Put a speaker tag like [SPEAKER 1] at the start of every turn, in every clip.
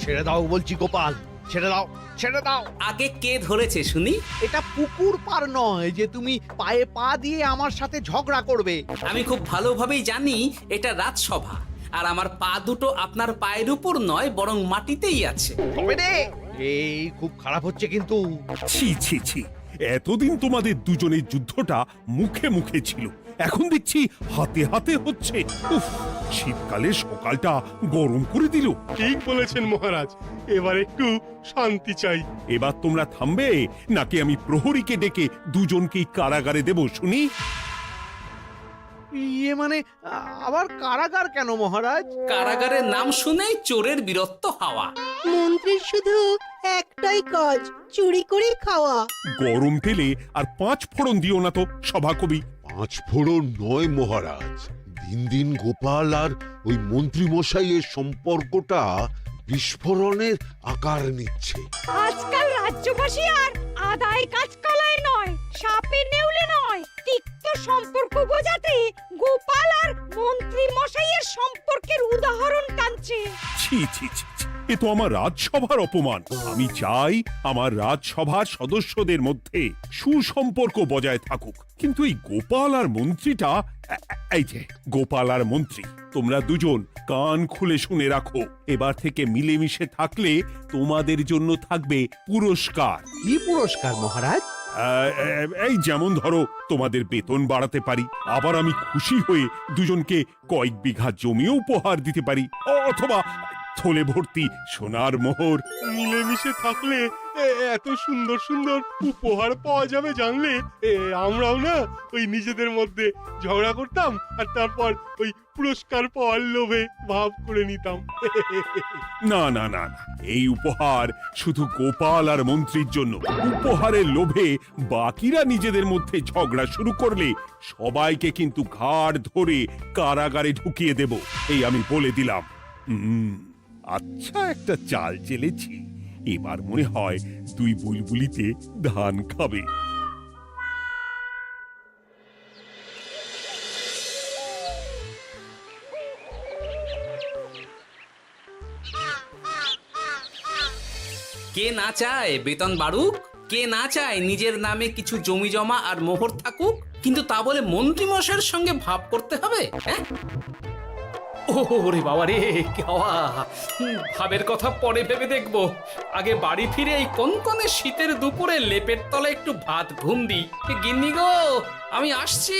[SPEAKER 1] ছেড়ে দাও বলছি গোপাল, ছেড়ে দাও, ছেড়ে দাও।
[SPEAKER 2] আগে কে ধরেছে শুনি?
[SPEAKER 1] এটা পুকুর পার নয় যে তুমি পায়ে পা দিয়ে আমার সাথে ঝগড়া করবে।
[SPEAKER 2] আমি খুব ভালোভাবেই জানি এটা রাজসভা, আর আমার পা দুটো আপনার পায়ের উপর নয় বরং মাটিতেই আছে।
[SPEAKER 1] তবে রে, এই খুব খারাপ হচ্ছে কিন্তু।
[SPEAKER 3] ছি ছি ছি, এতদিন তোমাদের দুজনের যুদ্ধটা মুখে মুখে ছিল, এখন দেখছি হাতে হাতে হচ্ছে। উফ, শীতকালে সকালটা গরম করে দিল।
[SPEAKER 4] ঠিক বলেছেন মহারাজ, এবার একটু শান্তি চাই।
[SPEAKER 3] এবার তোমরা থামবে নাকি আমি প্রহরীকে ডেকে দুজনকেই কারাগারে দেব শুনি?
[SPEAKER 1] ইয়ে মানে আবার কারাগার কেন মহারাজ?
[SPEAKER 2] কারাগারের নাম শুনেই চোরের বীরত্ব হাওয়া।
[SPEAKER 5] মন্ত্রীর শুধু একটাই কাজ, চুরি করে খাওয়া।
[SPEAKER 3] গরম তেলে আর 5 ফোড়ন দিও না তো সভাকবি।
[SPEAKER 6] 5 ফোড়ন নয় মহারাজ, দিন দিন গোপাল আর ওই মন্ত্রী মশাইয়ের সম্পর্কটা বিস্ফোরণের আকার নিচ্ছে।
[SPEAKER 7] আজকাল রাজ্যবাসী আর আদায় কাজকলায় নয়, সাপে নেউলে নয়, তিক্ত সম্পর্ক বোঝাতে গোপাল আর মন্ত্রী মশাইয়ের সম্পর্কের উদাহরণ টানছে।
[SPEAKER 3] ছি ছি ছি ছি, এ তো আমার রাজসভার অপমান। আমি চাই আমার রাজসভার সদস্যদের মধ্যে সুসম্পর্ক বজায় থাকুক, কিন্তু এই গোপাল আর মন্ত্রীটা, এই যে গোপাল আর মন্ত্রী, তোমরা দুজন কান খুলে শুনে রাখো, এবার থেকে মিলেমিশে থাকলে তোমাদের জন্য থাকবে পুরস্কার।
[SPEAKER 1] কি পুরস্কার মহারাজ?
[SPEAKER 3] এই যেমন ধরো, তোমাদের বেতন বাড়াতে পারি, আবার আমি খুশি হয়ে দুজনকে কয়েক বিঘা জমিও উপহার দিতে পারি, অথবা থলে ভর্তি সোনার মোহর।
[SPEAKER 4] মিলেমিশে থাকলে এত সুন্দর সুন্দর উপহার পাওয়া যাবে জানলে আমরাও না ওই নিজেদের মধ্যে ঝগড়া করতাম আর তারপর ওই পুরস্কার পাওয়ার লোভে ভাব করে নিতাম।
[SPEAKER 3] না না না না, এই উপহার শুধু গোপাল আর মন্ত্রীর জন্য। উপহারের লোভে বাকিরা নিজেদের মধ্যে ঝগড়া শুরু করলে সবাইকে কিন্তু ঘাড় ধরে কারাগারে ঢুকিয়ে দেব, এই আমি বলে দিলাম। আচ্ছা, একটা চাল চেলেছি, এবার মনে হয় দুই বুলবুলিতে ধান খাবে।
[SPEAKER 2] কে না চায় বেতন বাড়ুক? কে না চায় নিজের নামে কিছু জমি জমা আর মোহর থাকুক? কিন্তু তা বলে মন্ত্রী মশাইয়ের সঙ্গে ভাব করতে হবে? হ্যাঁ, ওরে বাবা রে, কি হাওয়া! ভাবের কথা পরে ভেবে দেখবো, আগে বাড়ি ফিরে এই কনকনে শীতের দুপুরে লেপের তলায় একটু ভাত ঘুম দিই। গিন্নি গো, আমি আসছি।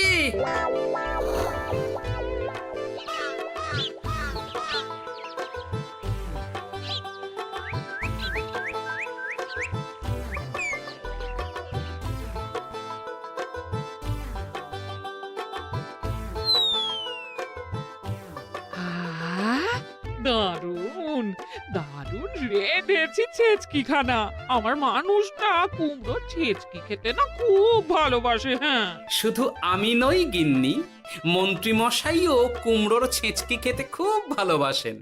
[SPEAKER 8] দারুণ দারুণ রেঁধেছি ছেচকি খানা। আমার মানুষটা কুমড়ো ছেচকি খেতে না খুব ভালোবাসে। হ্যাঁ,
[SPEAKER 2] শুধু আমি নই গিন্নি, মন্ত্রী মশাইও কুমড়োর ছেঁচকি খেতে খুব ভালোবাসেন।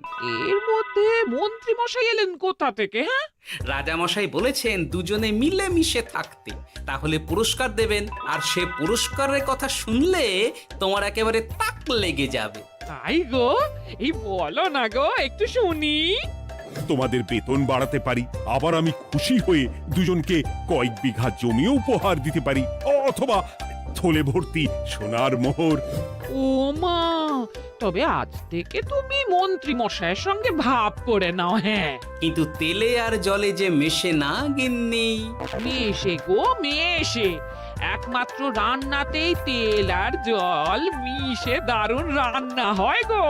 [SPEAKER 8] এর মধ্যে মন্ত্রী মশাই এলেন কোথা থেকে? হ্যাঁ,
[SPEAKER 2] রাজা মশাই বলেছেন দুজনে মিলে মিশে থাকতে, তাহলে পুরস্কার দেবেন, আর সে পুরস্কারের কথা শুনলে তোমার একেবারে তাক লেগে যাবে।
[SPEAKER 8] তাই গো, এই বলো না গো, একটু শুনি।
[SPEAKER 3] তোমাদের বেতন বাড়াতে পারি, আবার আমি খুশি হয়ে দুজনকে কয়েক বিঘা জমিও উপহার দিতে পারি, অথবা থলে ভর্তি সোনার মোহর।
[SPEAKER 8] ও মা, তবে আজ থেকে তুমি মন্ত্রী মশাইয়ের সঙ্গে ভাব করে নাও। হ্যাঁ,
[SPEAKER 2] কিন্তু তেলে আর জলে যে মেশে না গিন্নি।
[SPEAKER 8] মেশে গো মেশে, একমাত্র রান্নাতেই তেল আর জল মিশে দারুণ রান্না হয় গো।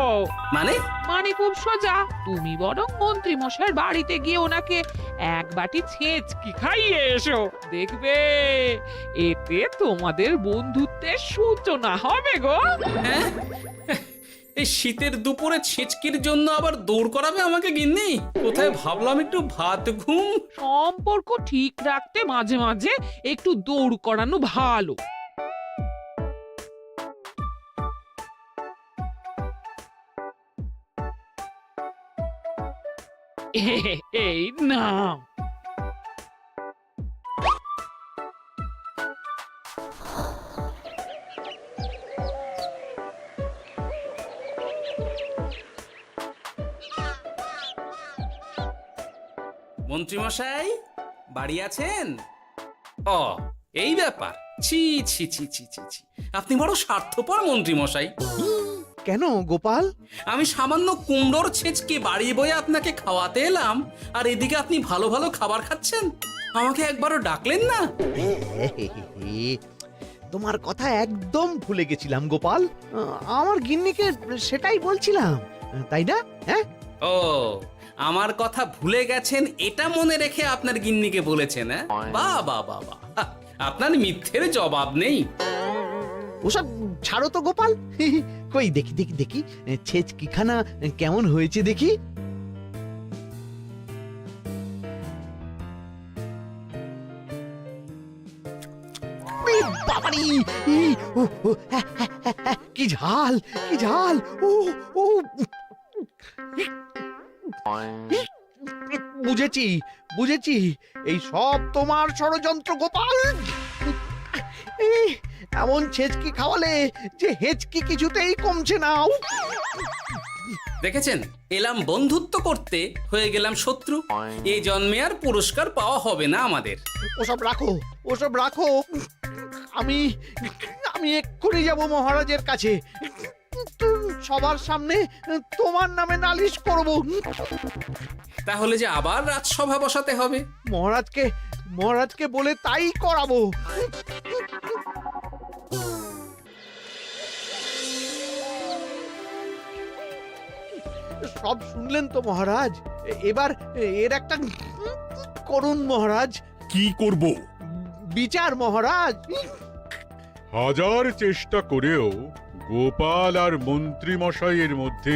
[SPEAKER 2] মানে?
[SPEAKER 8] মানে খুব সোজা, তুমি বরং মন্ত্রী মশাইয়ের বাড়িতে গিয়ে ওনাকে এক বাটি ছেচকি খাইয়ে এসো, দেখবে এতে তোমাদের বন্ধুত্বের সূচনা হবে গো।
[SPEAKER 2] হ্যাঁ, এই শীতের দুপুরে ছেচকির জন্য আবার দৌড় করাবে আমাকে গিন্নি? কোথায় ভাবলাম একটু ভাত ঘুম।
[SPEAKER 8] সম্পর্ক ঠিক রাখতে মাঝে মাঝে একটু দৌড় করানো ভালো। এই নাও।
[SPEAKER 2] মন্ত্রীমশাই বাড়ি আছেন? ও এই ব্যাপার, ছি ছি ছি ছি ছি ছি, আপনি বড় স্বার্থপর মন্ত্রীমশাই।
[SPEAKER 1] কেন গোপাল?
[SPEAKER 2] আমি সামান্য কুমড়োর ছেঁচকে বাড়ি বয়ে আপনাকে খাওয়াতে এলাম, আর এদিকে আপনি ভালো ভালো খাবার খাচ্ছেন, আমাকে একবারও ডাকলেন না।
[SPEAKER 1] তোমার কথা একদম ভুলে গেছিলাম গোপাল। আমার গিন্নিকে সেটাই বলছিলাম, তাই না? হ্যাঁ,
[SPEAKER 2] ও আমার কথা ভুলে গেছেন এটা মনে রেখে আপনার গিন্নিকে বলেছেন? হ্যাঁ, বাহ বাহ বাহ বাহ, আপনার মিথ্যের জবাব নেই।
[SPEAKER 1] ওসব ছাড়ো তো গোপাল। কই দেখি দেখি দেখি ছেচকিখানা কেমন হয়েছে দেখি। বাবারি, কি ঝাল, কি ঝাল! ও ও, বুঝেছি বুঝেছি, এই সব তোমার ষড়যন্ত্র গোপাল। এমন ছেচকি খাওয়ালে যে হেঁচকি কিছুতেই কমছে না।
[SPEAKER 2] দেখেছেন, এলাম বন্ধুত্ব করতে, হয়ে গেলাম শত্রু। এই জন্মে আর পুরস্কার পাওয়া হবে না আমাদের।
[SPEAKER 1] ওসব রাখো, ওসব রাখো। আমি আমি এক্ষুনি যাব মহারাজের কাছে, সবার সামনে তোমার নামে নালিশ করব।
[SPEAKER 2] তাহলে যে আবার রাজসভা বসাতে হবে।
[SPEAKER 1] মহারাজকে বলে তাই করাবো। সব শুনলেন তো মহারাজ, এবার এর একটা করুন মহারাজ।
[SPEAKER 3] কি করব?
[SPEAKER 1] বিচার মহারাজ।
[SPEAKER 9] হাজার চেষ্টা করেও গোপাল আর মন্ত্রী মশাইয়ের মধ্যে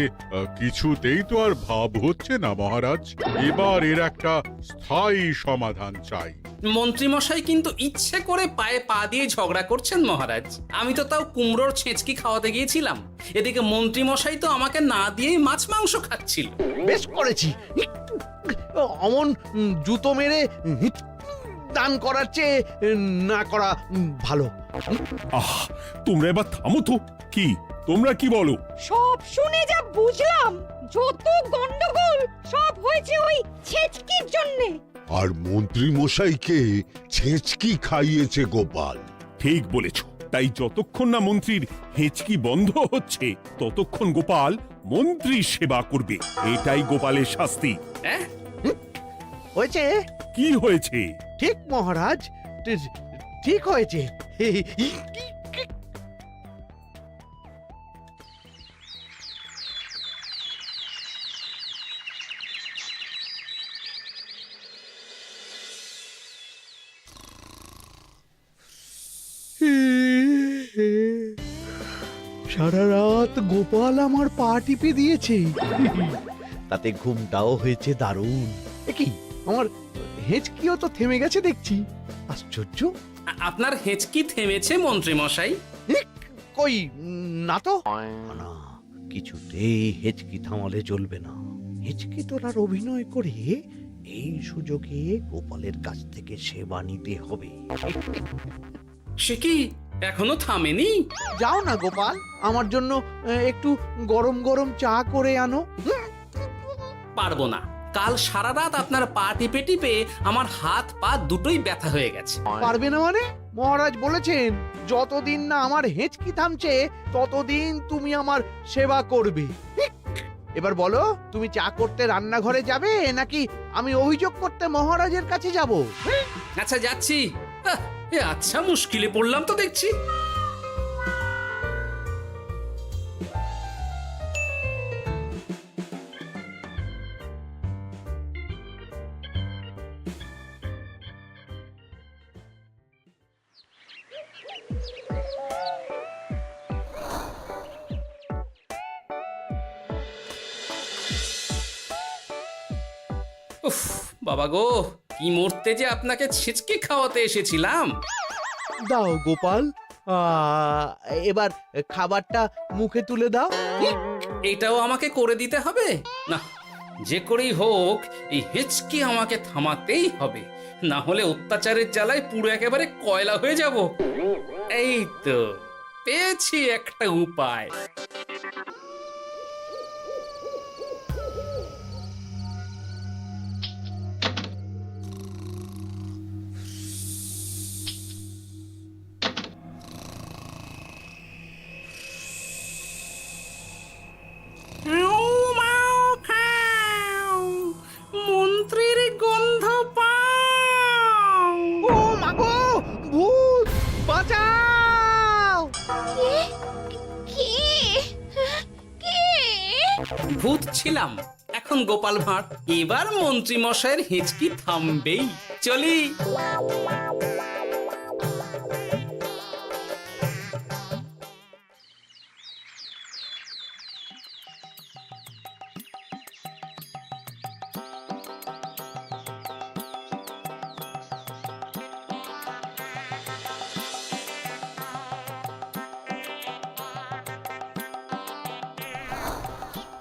[SPEAKER 9] কিছুতেই তো আর ভাব হচ্ছে না মহারাজ। এবার এর একটা স্থায়ী সমাধান চাই।
[SPEAKER 2] মন্ত্রীমশাই কিন্তু ইচ্ছে করে পায়ে পা দিয়ে ঝগড়া করছেন মহারাজ। আমি তো তাও কুমড়োর ছেঁচকি খাওয়াতে গিয়েছিলাম, এদিকে মন্ত্রীমশাই তো আমাকে না দিয়েই মাছ মাংস খাচ্ছিল।
[SPEAKER 1] বেশ করেছি, অমন জুতো মেরে দান করার চেয়ে না করা ভালো।
[SPEAKER 3] আহ, তোমরা এবার থামো তো। কি তোমরা কি বলো?
[SPEAKER 7] সব শুনে যা বুঝলাম, যত গন্ডগোল সব হয়েছে ওই ছেচকির জন্যে।
[SPEAKER 6] আর মন্ত্রী মশাইকে ছেঁচকি খাইয়েছে গোপাল।
[SPEAKER 3] ঠিক বলেছ। তাই যতক্ষণ না মন্ত্রীর হেঁচকি বন্ধ হচ্ছে ততক্ষণ গোপাল মন্ত্রীর সেবা করবে। এটাই গোপালের শাস্তি।
[SPEAKER 2] হ্যাঁ,
[SPEAKER 1] হয়েছে?
[SPEAKER 3] কি হয়েছে?
[SPEAKER 1] ঠিক মহারাজ, ঠিক হয়েছে। সারা রাত গোপাল আমার পা টিপে দিয়েছে, তাতে ঘুমটাও হয়েছে দারুণ। কি আমার হেঁচকিও তো থেমে গেছে দেখছি, আশ্চর্য।
[SPEAKER 2] আপনার হেঁচকি থেমেছে মন্ত্রীমশাই?
[SPEAKER 1] কই না তো। না, কিছুতেই হেঁচকি থামালে চলবে না। হেঁচকি তোলার অভিনয় করে এই সুযোগে গোপালের কাছ থেকে সেবা নিতে হবে।
[SPEAKER 2] সে কি এখনো থামেনি?
[SPEAKER 1] যাও না গোপাল, আমার জন্য একটু গরম গরম চা করে আনো।
[SPEAKER 2] পারবো না, কাল সারা রাত আপনার পা টিপে টিপে আমার হাত পা দুটোই ব্যথা হয়ে গেছে।
[SPEAKER 1] পারবে না মানে? মহারাজ বলেছেন যতদিন না আমার হেঁচকি থামছে ততদিন তুমি আমার সেবা করবে। এবার বলো, তুমি চা করতে রান্নাঘরে যাবে নাকি আমি অভিযোগ করতে মহারাজের কাছে যাব?
[SPEAKER 2] আচ্ছা যাচ্ছি। আচ্ছা, মুশকিলে পড়লাম তো দেখছি। উফ বাবা গো, কি মরতে যে আপনাকে ছিচকে খাওয়াতে এসেছিলাম।
[SPEAKER 1] দাও গোপাল, এবার খাবারটা মুখে তুলে দাও।
[SPEAKER 2] এটাও আমাকে করে দিতে হবে? না, যে করেই হোক এই হেঁচকি আমাকে থামাতেই হবে, না হলে অত্যাচারের জ্বালায় পুরো একেবারে কয়লা হয়ে যাব। এই তো পেয়েছি একটা উপায়। ভূত ছিলাম, এখন গোপাল ভাঁড়। এবার মন্ত্রী মশাইয়ের হেঁচকি থামবেই। চলি।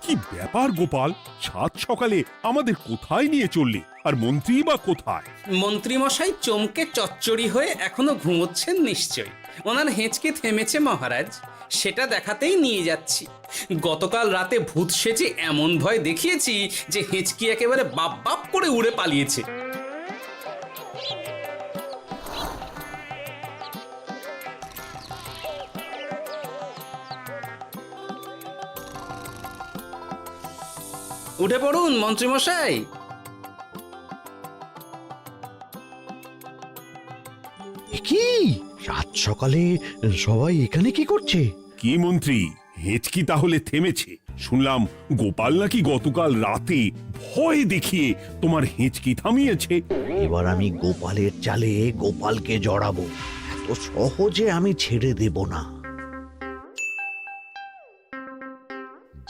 [SPEAKER 3] কি ব্যাপার গোপাল, সাত সকালে আমাদের কোথায় নিয়ে চললি? আর মন্ত্রী বা কোথায়?
[SPEAKER 2] মন্ত্রী মশাই চমকে চচ্চড়ি হয়ে এখনো ঘুমোচ্ছেন নিশ্চয়। ওনার হেঁচকি থেমেছে মহারাজ, সেটা দেখাতেই নিয়ে যাচ্ছি। গতকাল রাতে ভূত সেজে এমন ভয় দেখিয়েছি যে হেঁচকি একেবারে বাপ বাপ করে উড়ে পালিয়েছে। উঠে পড়ুন মন্ত্রী মশাই।
[SPEAKER 1] কি সাত সকালে সবাই এখানে কি করছে?
[SPEAKER 3] কি মন্ত্রী, হেঁচকি তাহলে থেমেছে? শুনলাম গোপাল নাকি গতকাল রাতে ভয় দেখিয়ে তোমার হেঁচকি থামিয়েছে।
[SPEAKER 1] এবার আমি গোপালের চালে গোপালকে জড়াবো, এত সহজে আমি ছেড়ে দেব না।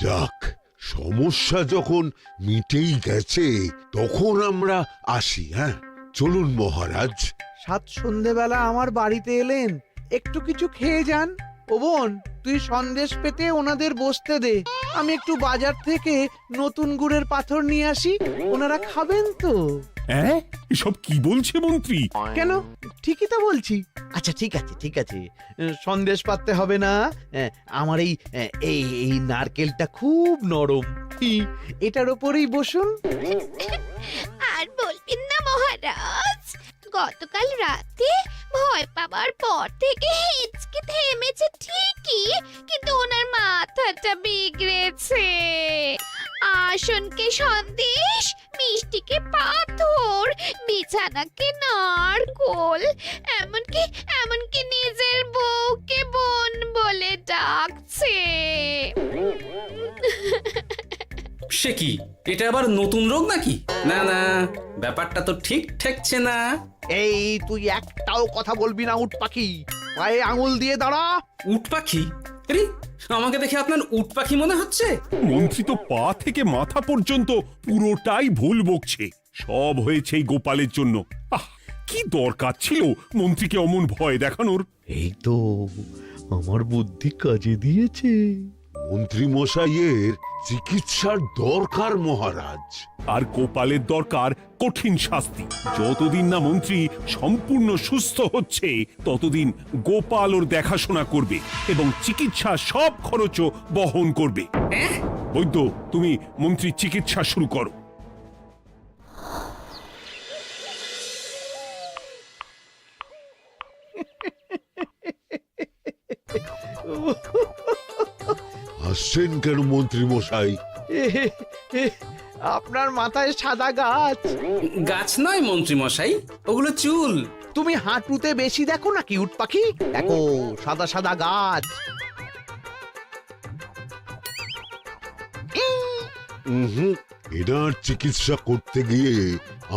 [SPEAKER 6] যাক, সমস্যা যখন মিটেই গেছে তখন আমরা আসি। হ্যাঁ, চলুন মহারাজ।
[SPEAKER 1] সাত সন্ধেবেলা আমার বাড়িতে এলেন, একটু কিছু খেয়ে যান। ও বোন, তুই সন্দেশ পেতে ওনাদের বসতে দে, আমি একটু বাজার থেকে নতুন গুড়ের পাথর নিয়ে আসি, ওনারা খাবেন তো।
[SPEAKER 3] হ্যাঁ, এসব কি বলছে মন্ত্রী?
[SPEAKER 1] কেন, ঠিকই তো বলছি। আচ্ছা ঠিক আছে ঠিক আছে, সন্দেশ পাততে হবে না। আমার এই এই এই নারকেলটা খুব নরম, এটার ওপরেই বসুন।
[SPEAKER 7] আর বলবেন না মহারাজ, গতকাল রাতে ভয় পাবার পর থেকে হেঁচকি থেমেছে ঠিকই, কিন্তু ওনার মাথাটা বিগড়েছে। আসনকে সন্দেশ, মিষ্টিকে পাথর, বিছানাকে নারকোল, এমনকি এমনকি নিজের বউকে বোন বলে ডাকছে।
[SPEAKER 2] সে কি, এটা আবার নতুন রোগ নাকি? না না, ব্যাপারটা তো ঠিক ঠেকছে না।
[SPEAKER 1] এই তুই একটাও কথা বলবি না উট পাখি, পায়ে আঙুল দিয়ে দাঁড়া।
[SPEAKER 2] উট পাখি? আরে, আমাকে দেখে আপনার উট পাখি মনে হচ্ছে?
[SPEAKER 3] মন্ত্রী তো পা থেকে মাথা পর্যন্ত পুরোটাই ভুল বকছে। সব হয়েছে এই গোপালের জন্য। আহ, কি দরকার ছিল মন্ত্রীকে অমন ভয় দেখানোর?
[SPEAKER 1] এই তো আমার বুদ্ধি কাজে দিয়েছে।
[SPEAKER 6] মন্ত্রী মশাইয়ের চিকিৎসার দরকার মহারাজ।
[SPEAKER 3] আর গোপালের দরকার কঠিন শাস্তি। যতদিন না মন্ত্রী সম্পূর্ণ সুস্থ হচ্ছে ততদিন গোপাল ওর দেখাশোনা করবে এবং চিকিৎসা সব খরচও বহন করবে। বৈদ্য, তুমি মন্ত্রীর চিকিৎসা শুরু করো।
[SPEAKER 6] হাসছেন কেন মন্ত্রী মশাই?
[SPEAKER 1] আপনার মাথায় সাদা গাছ।
[SPEAKER 2] গাছ নয় মন্ত্রী মশাই, ওগুলো চুল।
[SPEAKER 1] তুমি হাঁটুতে বেশি দেখো নাকি উট পাখি? দেখো সাদা সাদা গাছ।
[SPEAKER 6] এনার চিকিৎসা করতে গিয়ে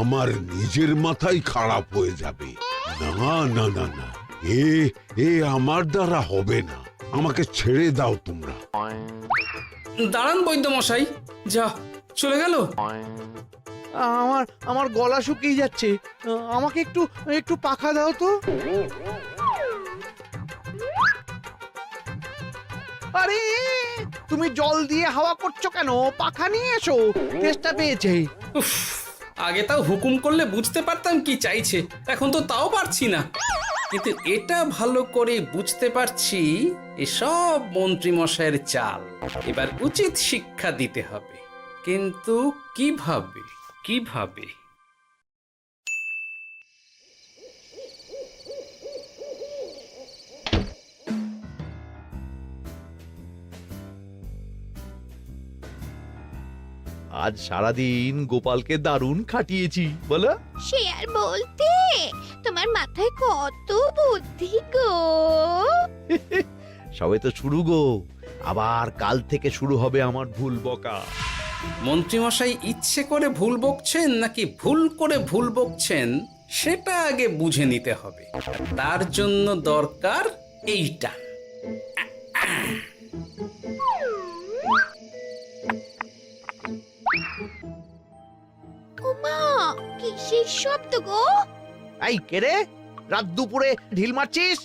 [SPEAKER 6] আমার নিজের মাথাই খারাপ হয়ে যাবে। না না না না, এ আমার দ্বারা হবে না। আমাকে ছেড়ে দাও তোমরা।
[SPEAKER 2] দাঁড়ান বৈদ্য মশাই, যা চলে গেল।
[SPEAKER 1] আমার আমার গলা শুকিয়ে যাচ্ছে, আমাকে একটু একটু পাখা দাও তো। আরে তুমি জল দিয়ে হাওয়া করছো কেন? পাখা নিয়ে এসো, তেষ্টা পেয়েছে।
[SPEAKER 2] উফ, আগে তাও হুকুম করলে বুঝতে পারতাম কি চাইছে, এখন তো তাও পারছি না। কিন্তু এটা ভালো করে বুঝতে পারছি এসব মন্ত্রী মশাইয়ের চাল। এবার উচিত শিক্ষা দিতে হবে, কিন্তু কিভাবে কিভাবে?
[SPEAKER 1] আজ সারাদিন গোপালকে দারুণ খাটিয়েছি বলো।
[SPEAKER 7] সে আর বলতে, তোমার মাথায় কত বুদ্ধি গো।
[SPEAKER 1] সবে তো শুরু গো, আবার কাল থেকে শুরু হবে আমার ভুল বকা।
[SPEAKER 2] মন্ত্রীমশাই ইচ্ছে করে ভুল বকছেন নাকি ভুল করে ভুল বকছেন সেটা আগে বুঝে নিতে হবে। আর তার জন্য দরকার এইটা।
[SPEAKER 7] ওমা কিসের শব্দ গো?
[SPEAKER 1] এই কে রে, রাত দুপুরে ঢিল মারছিস?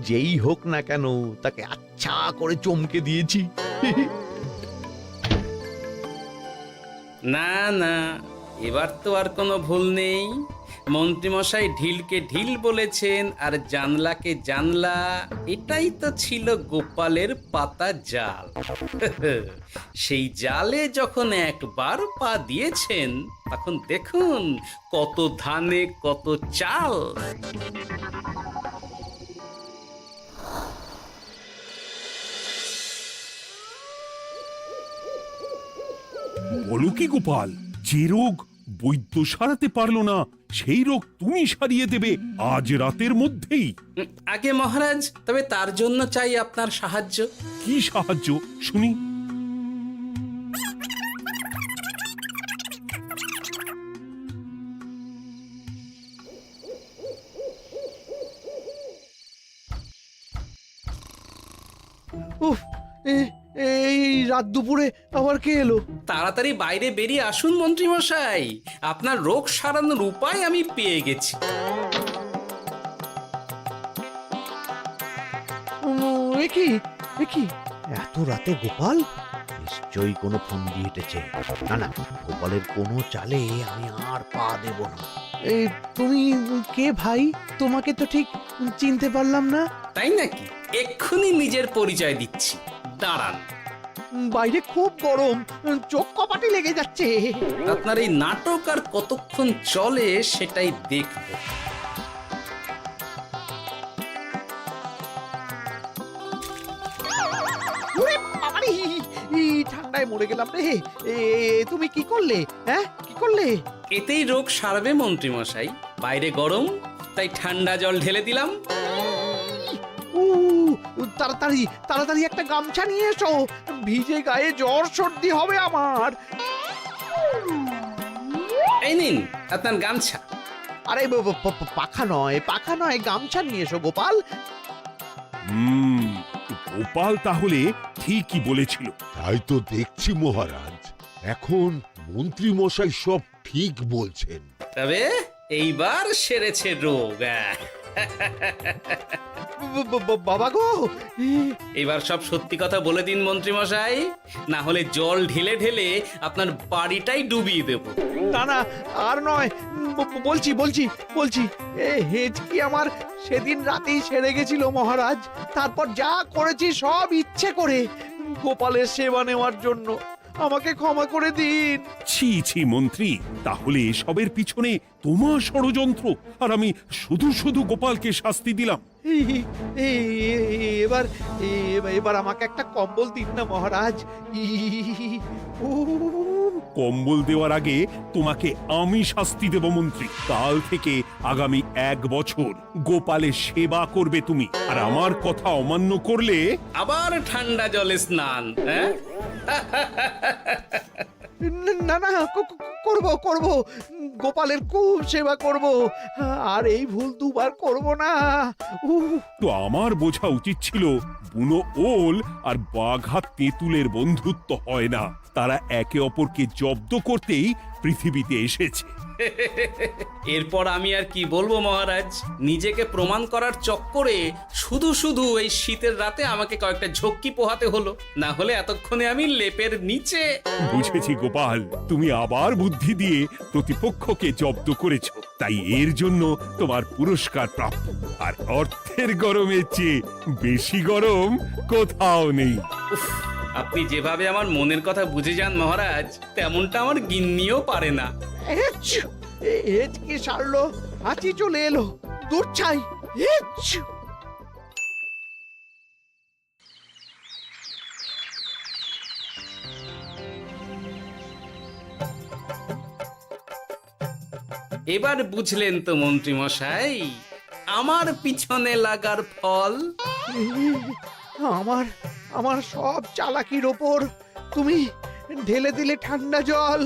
[SPEAKER 1] যেই হোক না কেন তাকে আচ্ছা করে চমকে দিয়েছি।
[SPEAKER 2] না না, এবার তো আর কোনো ভুল নেই। মন্ত্রীমশাই ঢিলকে ঢিল বলেছেন আর জানলাকে জানলা, এটাই তো ছিল গোপালের পাতা জাল। সেই জালে যখন একবার পা দিয়েছেন তখন দেখুন কত ধানে কত চাল।
[SPEAKER 3] বলো কি গোপাল, যে রোগ বৈদ্য সারাতে পারলো না সেই রোগ তুমি সারিয়ে দেবে আজ রাতের মধ্যেই?
[SPEAKER 2] আগে মহারাজ, তবে তার জন্য চাই আপনার সাহায্য।
[SPEAKER 3] কি সাহায্য শুনি?
[SPEAKER 1] উফ, এই রাত দুপুরে আবার কে এলো?
[SPEAKER 2] তাড়াতাড়ি বাইরে বেরিয়ে আসুন মন্ত্রীমশাই, আপনার রোগ সারানোর উপায় আমি পেয়ে গেছি।
[SPEAKER 1] একি এত রাতে গোপাল? নিশ্চয়ই কোনো ফোন দিয়ে হেঁটেছে। না না, গোপালের কোনো চালে আমি আর পা দেব না। এই তুমি কে ভাই? তোমাকে তো ঠিক চিনতে পারলাম না।
[SPEAKER 2] তাই নাকি? এক্ষুনি নিজের পরিচয় দিচ্ছি, দাঁড়ান।
[SPEAKER 1] বাইরে খুব গরম, চোখ কপাটি লেগে যাচ্ছে।
[SPEAKER 2] আপনার এই নাটক আর কতক্ষণ চলে সেটাই দেখব।
[SPEAKER 1] ওরে বাবারে, এই ঠান্ডায় মরে গেলাম রে। তুমি কি করলে? হ্যাঁ, কি করলে?
[SPEAKER 2] এতেই রোগ সারবে মন্ত্রীমশাই। বাইরে গরম, তাই ঠান্ডা জল ঢেলে দিলাম।
[SPEAKER 1] উ, তাড়াতাড়ি তাড়াতাড়ি একটা গামছা নিয়ে এসো, ভিজে গায়ে জ্বর সর্দি হবে আমার।
[SPEAKER 2] এই নিন আপনার গামছা।
[SPEAKER 1] আরে পাখা নয়, পাখা নয়, গামছা নিয়ে এসো গোপাল।
[SPEAKER 3] গোপাল তাহলে ঠিকই বলেছিল।
[SPEAKER 6] তাই তো দেখছি মহারাজ, এখন মন্ত্রী মশাই সব ঠিক বলছেন।
[SPEAKER 2] তবে এইবার সেরেছে রোগ।
[SPEAKER 1] বাবা গো,
[SPEAKER 2] এবার সব সত্যি কথা বলে দিন মন্ত্রীমশাই, না হলে জল ঢেলে ঢেলে আপনার বাড়িটাই ডুবিয়ে দেব।
[SPEAKER 1] না না, আর নয়, বলছি বলছি বলছি, হেঁচকি আমার সেদিন রাতেই সেরে গেছিল মহারাজ। তারপর যা করেছি সব ইচ্ছে করে, গোপালের সেবা নেওয়ার জন্য। আমাকে ক্ষমা করে দিন।
[SPEAKER 3] ছি ছি মন্ত্রী, তাহলে এসবের পিছনে তোমার ষড়যন্ত্র, আর আমি শুধু শুধু গোপালকে শাস্তি দিলাম।
[SPEAKER 1] এবার এবার আমাকে একটা কম্বল দিন না মহারাজ।
[SPEAKER 3] কম্বল দেওয়ার আগে তোমাকে আমি শাস্তি দেব মন্ত্রী। কাল থেকে আগামী 1 বছর গোপালের সেবা করবে তুমি, আর আমার কথা অমান্য করলে
[SPEAKER 2] আবার ঠান্ডা জলে স্নান। হ্যাঁ,
[SPEAKER 1] না না, করব করব, গোপালের খুব সেবা করব, আর এই ভুল দুবার করব না।
[SPEAKER 3] তো আমার বোঝা উচিত ছিল বুনো ওল আর বাঘা তেঁতুলের বন্ধুত্ব হয় না, তারা একে অপরকে জব্দ করতেই পৃথিবীতে এসেছে।
[SPEAKER 2] এরপর আমি আর কি বলবো মহারাজ, নিজেকে প্রমাণ করার চক্করে শুধু শুধু এই শীতের রাতে আমাকে কয়েকটা ঝক্কি পোহাতে হলো, না হলে এতক্ষণে আমি লেপের নিচে।
[SPEAKER 3] বুঝেছি গোপাল, তুমি আবার বুদ্ধি দিয়ে প্রতিপক্ষকে জব্দ করেছো, তাই এর জন্য তোমার পুরস্কার প্রাপ্ত। আর অর্থের গরমের চেয়ে বেশি গরম কোথাও নেই।
[SPEAKER 2] উফ, আপনি যেভাবে আমার মনের কথা বুঝে যান মহারাজ, তেমনটা আমার গিন্নিও পারে না।
[SPEAKER 1] হেঁচকি সারলো, হাঁচি চলে এলো, দূর ছাই।
[SPEAKER 2] এবার বুঝলেন তো মন্ত্রী মশাই আমার পিছনে লাগার ফল।
[SPEAKER 1] আমার আমার সব চালাকির ওপর তুমি ঢেলে দিলে ঠান্ডা জল।